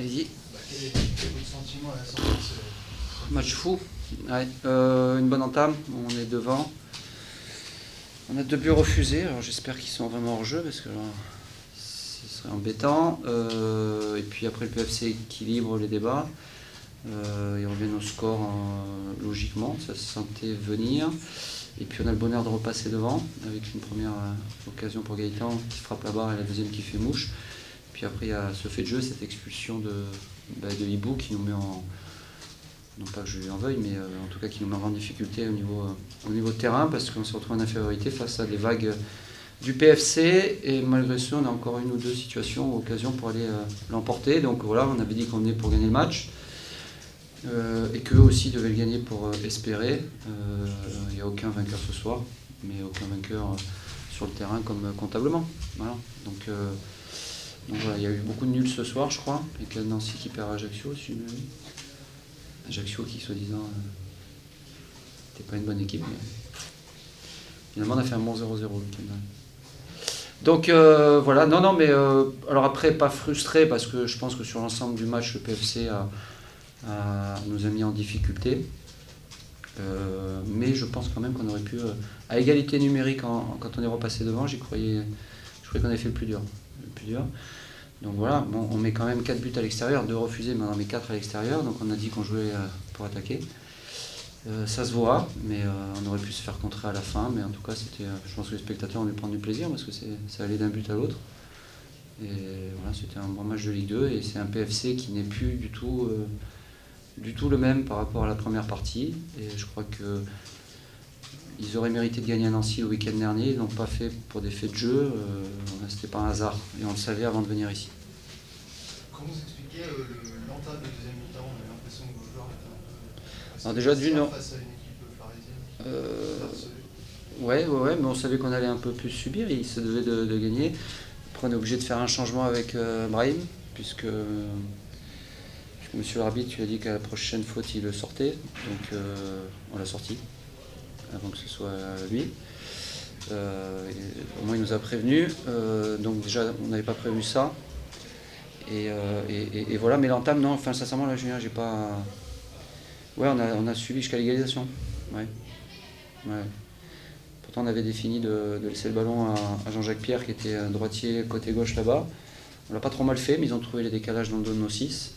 allez-y. Quel est votre sentiment à la sortie de ce Match fou. Ouais. Une bonne entame, on est devant. On a 2 buts refusés, alors j'espère qu'ils sont vraiment hors jeu parce que ce serait embêtant. Et puis après le PFC équilibre les débats. Ils reviennent au score logiquement, ça se sentait venir. Et puis on a le bonheur de repasser devant avec une première occasion pour Gaëtan qui frappe la barre et la deuxième qui fait mouche. Puis après il y a ce fait de jeu, cette expulsion de Hibou qui nous met en... Non pas que je lui en veuille, mais en tout cas qui nous met en difficulté au niveau de terrain parce qu'on se retrouve en infériorité face à des vagues du PFC et malgré ça on a encore une ou deux situations ou occasions pour aller l'emporter. Donc voilà, on avait dit qu'on venait pour gagner le match. Et qu'eux aussi devaient le gagner pour espérer. Il n'y a aucun vainqueur ce soir, mais aucun vainqueur sur le terrain comme comptablement. Voilà. Donc voilà, il y a eu beaucoup de nuls ce soir, je crois. Et qu'il y a Nancy qui perd à Ajaccio aussi. Ajaccio qui, soi-disant, n'était pas une bonne équipe. Mais... Finalement, on a fait un bon 0-0 le week-end. Donc voilà, non, mais alors après, pas frustré parce que je pense que sur l'ensemble du match, le PFC nous a mis en difficulté. Mais je pense quand même qu'on aurait pu, à égalité numérique, quand on est repassé devant, je croyais qu'on avait fait le plus dur. Donc voilà, bon, on met quand même 4 buts à l'extérieur, 2 refusés, mais on en met 4 à l'extérieur, donc on a dit qu'on jouait pour attaquer. Ça se voit, mais on aurait pu se faire contrer à la fin, mais en tout cas, je pense que les spectateurs ont dû prendre du plaisir parce que ça allait d'un but à l'autre. Et voilà, c'était un bon match de Ligue 2 et c'est un PFC qui n'est plus du tout le même par rapport à la première partie. Et je crois qu'ils auraient mérité de gagner à Nancy le week-end dernier. Ils n'ont pas fait pour des faits de jeu. C'était pas un hasard. Et on le savait avant de venir ici. Comment vous expliquez l'entame de deuxième mi-temps? On a l'impression que vos joueurs étaient un peu... Alors déjà d'une... face à une équipe parisienne. Ouais, mais on savait qu'on allait un peu plus subir. Il se devait de gagner. Après, on est obligé de faire un changement avec Brahim, puisque monsieur l'arbitre, tu as dit qu'à la prochaine faute, il le sortait. Donc on l'a sorti, avant que ce soit lui. Au moins, il nous a prévenu. Donc déjà, on n'avait pas prévu ça. Et voilà, mais l'entame, non, enfin, sincèrement, là, Julien, j'ai pas... Ouais, on a suivi jusqu'à l'égalisation. Ouais. Pourtant, on avait défini de laisser le ballon à Jean-Jacques Pierre, qui était droitier côté gauche là-bas. On l'a pas trop mal fait, mais ils ont trouvé les décalages dans le dos de nos 6.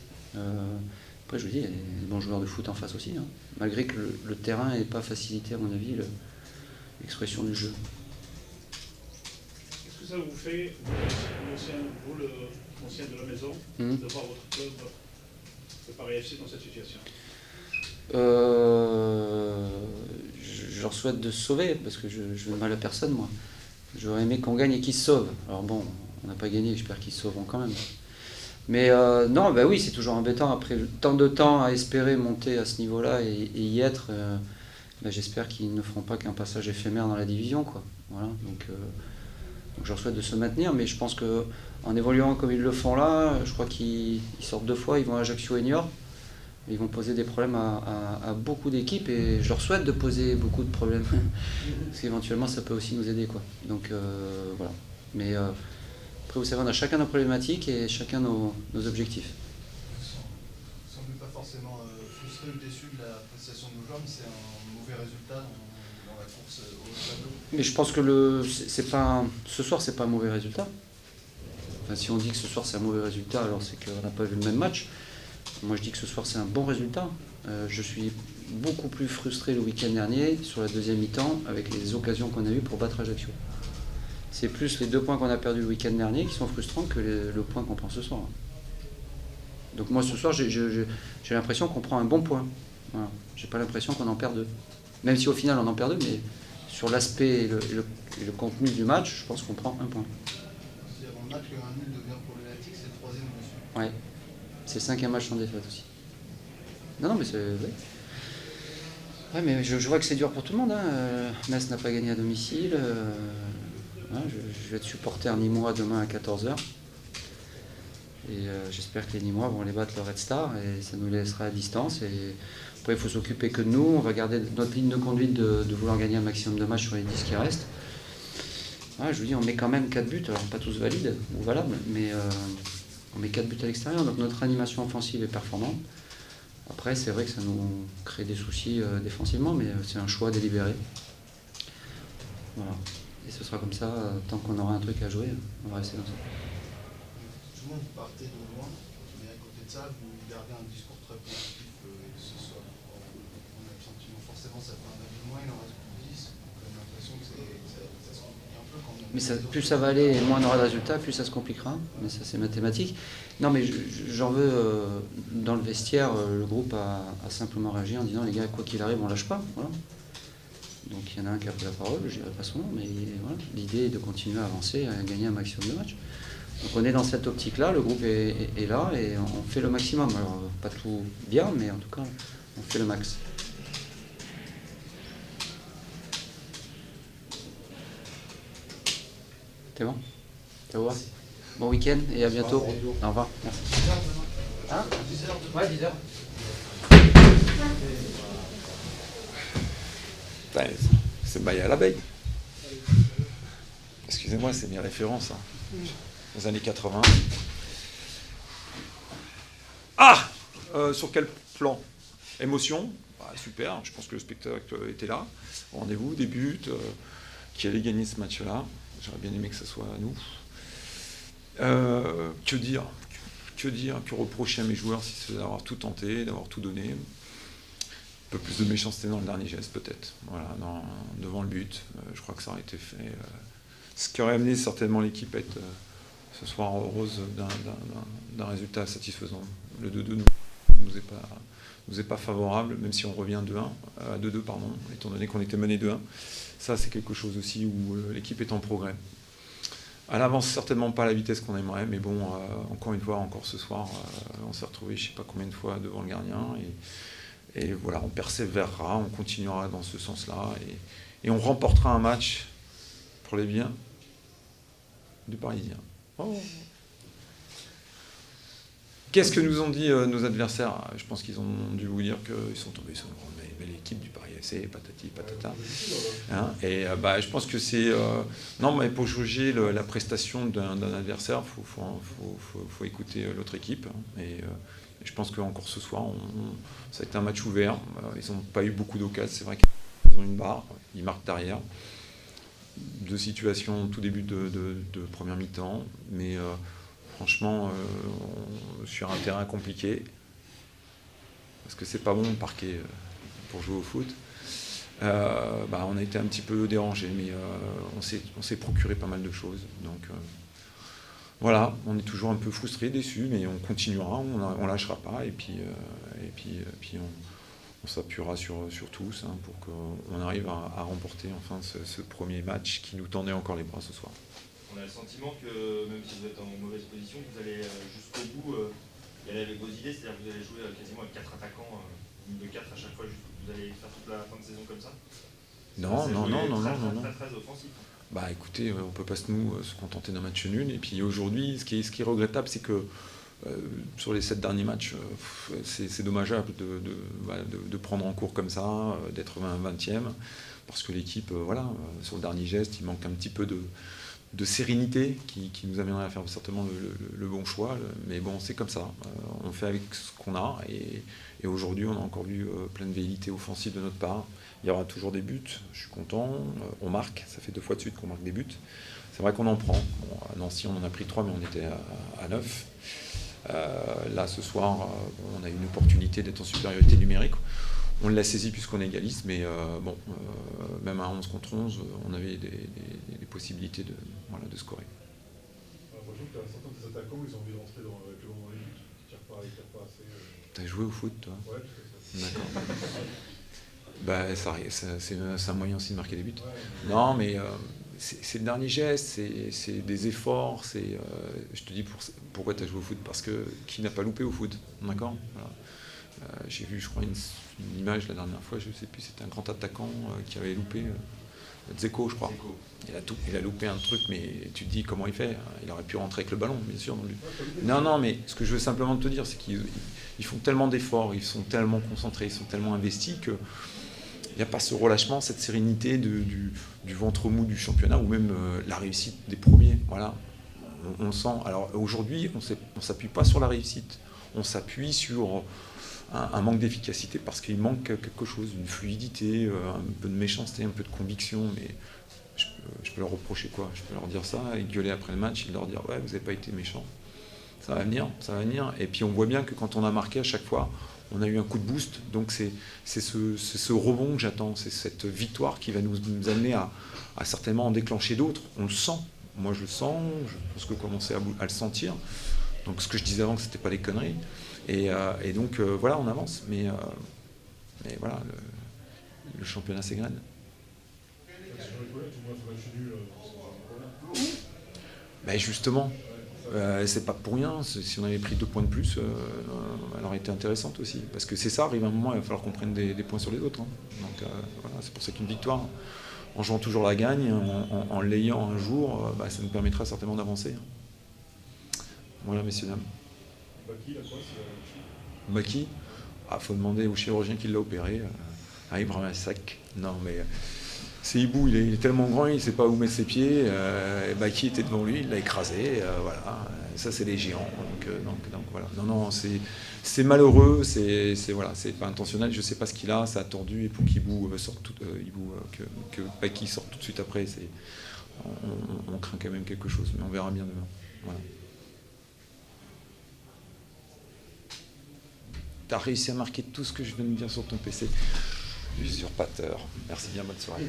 Après, je vous dis, il y a des bons joueurs de foot en face aussi, hein. Malgré que le terrain n'ait pas facilité, à mon avis, l'expression du jeu. Qu'est-ce que ça vous fait, l'ancien de la maison, de voir votre club, le Paris FC, dans cette situation? Je leur souhaite de se sauver, parce que je veux de mal à personne, moi. J'aurais aimé qu'on gagne et qu'ils se sauvent. Alors bon, on n'a pas gagné, j'espère qu'ils se sauveront quand même. Mais non, bah oui, c'est toujours embêtant. Après tant de temps à espérer monter à ce niveau-là et y être, bah j'espère qu'ils ne feront pas qu'un passage éphémère dans la division, quoi. Voilà, donc je leur souhaite de se maintenir, mais je pense qu'en évoluant comme ils le font là, je crois qu'ils sortent 2 fois, ils vont à Ajaccio et Niort. Ils vont poser des problèmes à beaucoup d'équipes et je leur souhaite de poser beaucoup de problèmes. Parce qu'éventuellement, ça peut aussi nous aider, quoi. Donc voilà. Mais après, vous savez, on a chacun nos problématiques et chacun nos objectifs. Vous ne semblez pas forcément frustré ou déçu de la prestation de nos joueurs, mais c'est un mauvais résultat dans la course au tableau. Mais je pense que ce soir, c'est pas un mauvais résultat. Enfin, si on dit que ce soir, c'est un mauvais résultat, alors c'est qu'on n'a pas vu le même match. Moi, je dis que ce soir, c'est un bon résultat. Je suis beaucoup plus frustré le week-end dernier, sur la deuxième mi-temps, avec les occasions qu'on a eues pour battre Ajaccio. C'est plus les 2 points qu'on a perdus le week-end dernier qui sont frustrants que le point qu'on prend ce soir. Donc moi, ce soir, j'ai l'impression qu'on prend un bon point. Voilà. J'ai pas l'impression qu'on en perd 2. Même si au final, on en perd 2, mais sur l'aspect et le contenu du match, je pense qu'on prend un point. Si avant le match, un nul devient problématique, c'est le 3e monsieur. Ouais. C'est le 5e match sans défaite aussi. Non, mais c'est... Ouais, mais je vois que c'est dur pour tout le monde, hein. Metz n'a pas gagné à domicile. Je vais être supporter nîmois demain à 14h. Et j'espère que les Nîmois vont aller battre le Red Star et ça nous laissera à distance. Et après, il faut s'occuper que de nous. On va garder notre ligne de conduite de vouloir gagner un maximum de matchs sur les 10 qui restent. Je vous dis, on met quand même 4 buts, alors pas tous valides ou valables, mais On met 4 buts à l'extérieur, donc notre animation offensive est performante. Après, c'est vrai que ça nous crée des soucis défensivement, mais c'est un choix délibéré. Voilà. Et ce sera comme ça, tant qu'on aura un truc à jouer, on va rester comme ça. Justement, vous partez de loin, mais à côté de ça, vous gardez un discours très positif ce soir. On a le sentiment, forcément, ça fait un match de moins, il en reste plus 10. On a l'impression que ça se complique un peu quand même. Mais plus ça va aller et moins on aura de résultats, plus ça se compliquera. Mais ça, c'est mathématique. Non, mais j'en veux dans le vestiaire. Le groupe a simplement réagi en disant les gars, quoi qu'il arrive, on lâche pas. Voilà. Donc il y en a un qui a pris la parole, je dirai pas son nom, mais voilà. L'idée est de continuer à avancer, à gagner un maximum de matchs. Donc on est dans cette optique-là, le groupe est là et on fait le maximum. Alors pas tout bien, mais en tout cas, on fait le max. C'est bon? Ça va? Bon week-end et à bientôt. Au revoir. Merci. 10 heures demain. Hein? 10 heures demain. Ouais, 10 heures. Putain, c'est bail à l'abeille. Excusez-moi, c'est mes références. Aux années 80. Ah sur quel plan? Émotion? Super, je pense que le spectacle était là. Rendez-vous, des buts, qui allait gagner ce match-là. J'aurais bien aimé que ce soit à nous. Que dire? Que reprocher à mes joueurs si c'est d'avoir tout tenté, d'avoir tout donné? Un peu plus de méchanceté dans le dernier geste, peut-être. Voilà, devant le but. Je crois que ça aurait été fait. Ce qui aurait amené certainement l'équipe à être ce soir heureuse d'un résultat satisfaisant. Le 2-2 nous est pas favorable, même si on revient 2-1, à 2-2, pardon, étant donné qu'on était mené 2-1. Ça, c'est quelque chose aussi où l'équipe est en progrès. Elle avance certainement pas à la vitesse qu'on aimerait, mais bon, encore une fois, encore ce soir, on s'est retrouvé je sais pas combien de fois devant le gardien, et voilà, on persévérera, on continuera dans ce sens-là, et on remportera un match pour les biens du Parisien. Oh. Qu'est-ce que nous ont dit nos adversaires? Je pense qu'ils ont dû vous dire qu'ils sont tombés sur une belle équipe du Paris FC, patati patata. Hein, et je pense que c'est... non, mais pour juger la prestation d'un adversaire, faut écouter l'autre équipe. Hein, et je pense qu'encore ce soir, ça a été un match ouvert. Ils n'ont pas eu beaucoup d'occasions. C'est vrai qu'ils ont une barre, ils marquent derrière. 2 situations au tout début de première mi-temps, mais franchement, sur un terrain compliqué, parce que c'est pas bon le parquet pour jouer au foot, on a été un petit peu dérangé, mais on s'est procuré pas mal de choses. Donc voilà, on est toujours un peu frustré, déçu, mais on continuera, on lâchera pas, et puis on s'appuiera sur tous pour qu'on arrive à remporter enfin ce premier match qui nous tendait encore les bras ce soir. On a le sentiment que même si vous êtes en mauvaise position, vous allez jusqu'au bout y aller avec vos idées, c'est-à-dire que vous allez jouer quasiment avec 4 attaquants, de 4 à chaque fois, vous allez faire toute la fin de saison comme ça? Non. Très offensif. Écoutez, on peut pas se contenter d'un match nul, et puis aujourd'hui, ce qui est regrettable, c'est que sur les 7 derniers matchs, c'est dommageable de prendre en cours comme ça, d'être 20e, parce que l'équipe, sur le dernier geste, il manque un petit peu de sérénité qui nous amènerait à faire certainement le bon choix. Mais bon, c'est comme ça. On fait avec ce qu'on a, et aujourd'hui, on a encore vu plein de velléités offensives de notre part. Il y aura toujours des buts, je suis content. On marque, ça fait 2 fois de suite qu'on marque des buts. C'est vrai qu'on en prend. Bon, à Nancy, on en a pris 3, mais on était à 9. Là, ce soir, on a eu une opportunité d'être en supériorité numérique. On l'a saisi puisqu'on égalise, mais même à 11 contre 11, on avait des possibilités de scorer. J'ai l'impression que certains des attaquants, ils ont envie de rentrer avec le ballon dans les buts. Ils ne tirent pas assez. T'as joué au foot, toi? Ouais, tout à fait. D'accord. C'est un moyen aussi de marquer des buts. Ouais. Non, mais c'est le dernier geste, c'est des efforts. Je te dis pourquoi tu as joué au foot, parce que qui n'a pas loupé au foot, d'accord? Voilà. J'ai vu, je crois, une image la dernière fois, je ne sais plus, c'était un grand attaquant qui avait loupé, Dzeko, je crois. Il a loupé un truc, mais tu te dis comment il fait. Il aurait pu rentrer avec le ballon, bien sûr. Non, mais ce que je veux simplement te dire, c'est qu'ils font tellement d'efforts, ils sont tellement concentrés, ils sont tellement investis que il n'y a pas ce relâchement, cette sérénité du ventre mou du championnat, ou même la réussite des premiers. Voilà. on le sent. Alors aujourd'hui, on s'appuie pas sur la réussite, on s'appuie sur un manque d'efficacité parce qu'il manque quelque chose, une fluidité, un peu de méchanceté, un peu de conviction, mais je peux leur reprocher quoi? Je peux leur dire ça et gueuler après le match et leur dire ouais, vous n'avez pas été méchant. Ça va venir, ça va venir. Et puis on voit bien que quand on a marqué à chaque fois, on a eu un coup de boost. Donc c'est ce rebond que j'attends, c'est cette victoire qui va nous amener à certainement en déclencher d'autres. On le sent. Moi je le sens, je pense que vous commencez à le sentir. Donc ce que je disais avant, que c'était pas des conneries. Et donc voilà, on avance. Mais voilà, le championnat s'égrène. Si j'en ai collé, tout le monde fait match nul, c'est pas un problème. Ben justement, c'est pas pour rien. Si on avait pris 2 points de plus, elle aurait été intéressante aussi. Parce que c'est ça, arrive un moment, il va falloir qu'on prenne des points sur les autres. Hein. Donc voilà, c'est pour ça qu'une victoire, en jouant toujours la gagne, en l'ayant un jour, ça nous permettra certainement d'avancer. Voilà, messieurs, dames. Baki, la quoi, c'est Baki, faut demander au chirurgien qui l'a opéré. Ibrahim Assak. Non, mais c'est Hibou, il est tellement grand, il ne sait pas où mettre ses pieds. Baki était devant lui, il l'a écrasé. Voilà, ça c'est les géants. Donc voilà. Non, c'est malheureux, c'est voilà, c'est pas intentionnel. Je sais pas ce qu'il a, ça a tordu et pour qu'Hibou sorte que Baki sorte tout de suite après, on craint quand même quelque chose, mais on verra bien demain. Voilà. Tu as réussi à marquer tout ce que je viens de dire sur ton PC. Usurpateur. Merci bien, bonne soirée.